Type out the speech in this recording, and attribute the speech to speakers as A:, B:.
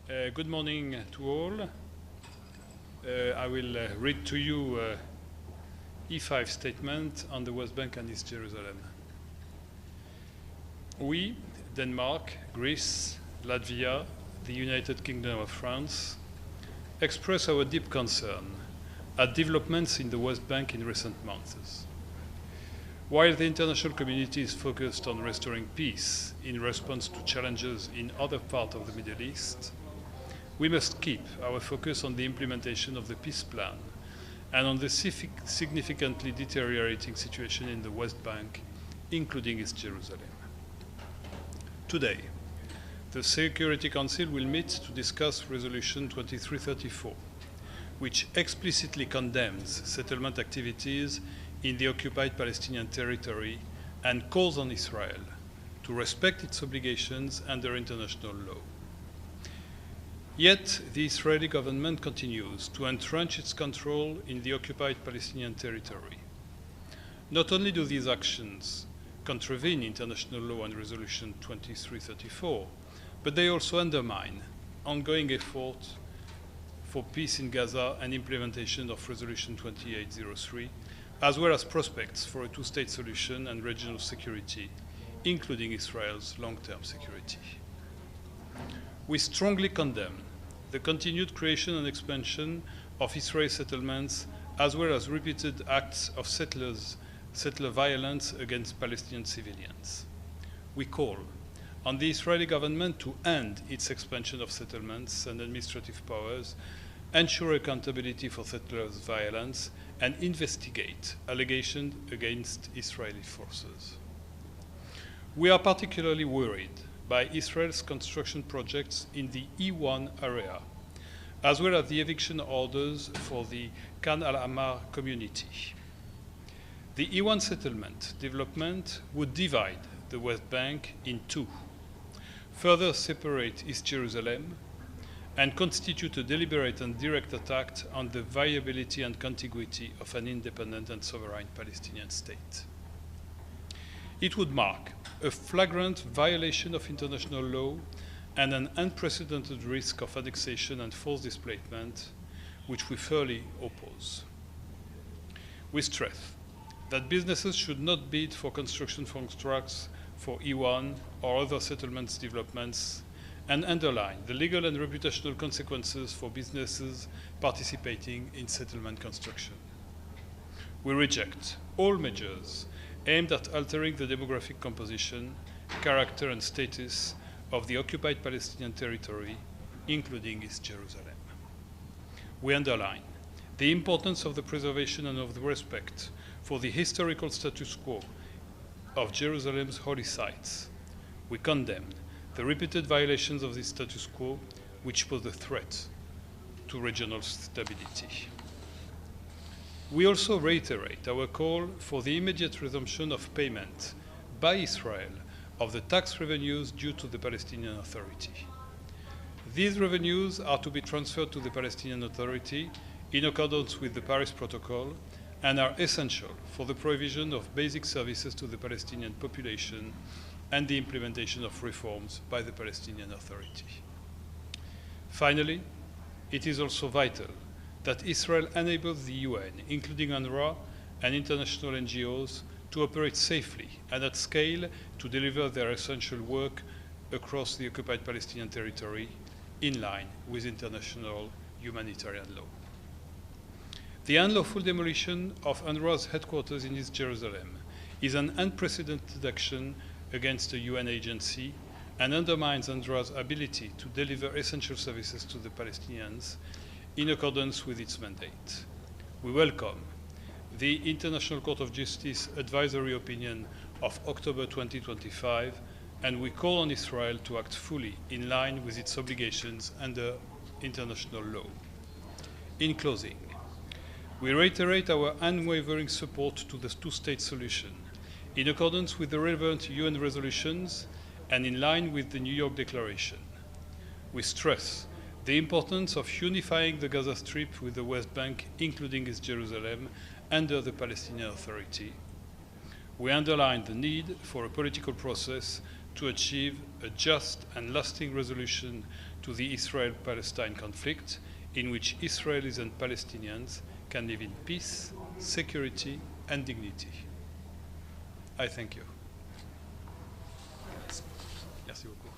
A: Good morning to all. I will read to you E5 statement on the West Bank and East Jerusalem. We, Denmark, Greece, Latvia, the United Kingdom of France, express our deep concern at developments in the West Bank in recent months. While the international community is focused on restoring peace in response to challenges in other parts of the Middle East, we must keep our focus on the implementation of the peace plan and on the significantly deteriorating situation in the West Bank, including East Jerusalem. Today, the Security Council will meet to discuss Resolution 2334, which explicitly condemns settlement activities in the occupied Palestinian territory and calls on Israel to respect its obligations under international law. Yet, the Israeli government continues to entrench its control in the occupied Palestinian territory. Not only do these actions contravene international law and Resolution 2334, but they also undermine ongoing efforts for peace in Gaza and implementation of Resolution 2803, as well as prospects for a two-state solution and regional security, including Israel's long-term security. We strongly condemn the continued creation and expansion of Israeli settlements, as well as repeated acts of settler violence against Palestinian civilians. We call on the Israeli government to end its expansion of settlements and administrative powers, ensure accountability for settlers' violence, and investigate allegations against Israeli forces. We are particularly worried by Israel's construction projects in the E1 area, as well as the eviction orders for the Khan al-Ammar community. The E1 settlement development would divide the West Bank in two, further separate East Jerusalem, and constitute a deliberate and direct attack on the viability and contiguity of an independent and sovereign Palestinian state. It would mark a flagrant violation of international law and an unprecedented risk of annexation and forced displacement, which we firmly oppose. We stress that businesses should not bid for construction contracts for E1 or other settlements developments, and underline the legal and reputational consequences for businesses participating in settlement construction. We reject all measures aimed at altering the demographic composition, character, and status of the occupied Palestinian territory, including East Jerusalem. We underline the importance of the preservation and of the respect for the historical status quo of Jerusalem's holy sites. We condemn the repeated violations of this status quo, which pose a threat to regional stability. We also reiterate our call for the immediate resumption of payment by Israel of the tax revenues due to the Palestinian Authority. These revenues are to be transferred to the Palestinian Authority in accordance with the Paris Protocol and are essential for the provision of basic services to the Palestinian population and the implementation of reforms by the Palestinian Authority. Finally, it is also vital that Israel enables the UN, including UNRWA and international NGOs, to operate safely and at scale to deliver their essential work across the occupied Palestinian territory in line with international humanitarian law. The unlawful demolition of UNRWA's headquarters in East Jerusalem is an unprecedented action against a UN agency and undermines UNRWA's ability to deliver essential services to the Palestinians in accordance with its mandate. We welcome the International Court of Justice advisory opinion of October 2025, and we call on Israel to act fully in line with its obligations under international law. In closing, we reiterate our unwavering support to the two-state solution in accordance with the relevant UN resolutions and in line with the New York Declaration. We stress the importance of unifying the Gaza Strip with the West Bank, including East Jerusalem, under the Palestinian Authority. We underline the need for a political process to achieve a just and lasting resolution to to the Israel-Palestine conflict, in which Israelis and Palestinians can live in peace, security, and dignity. I thank you. Merci beaucoup.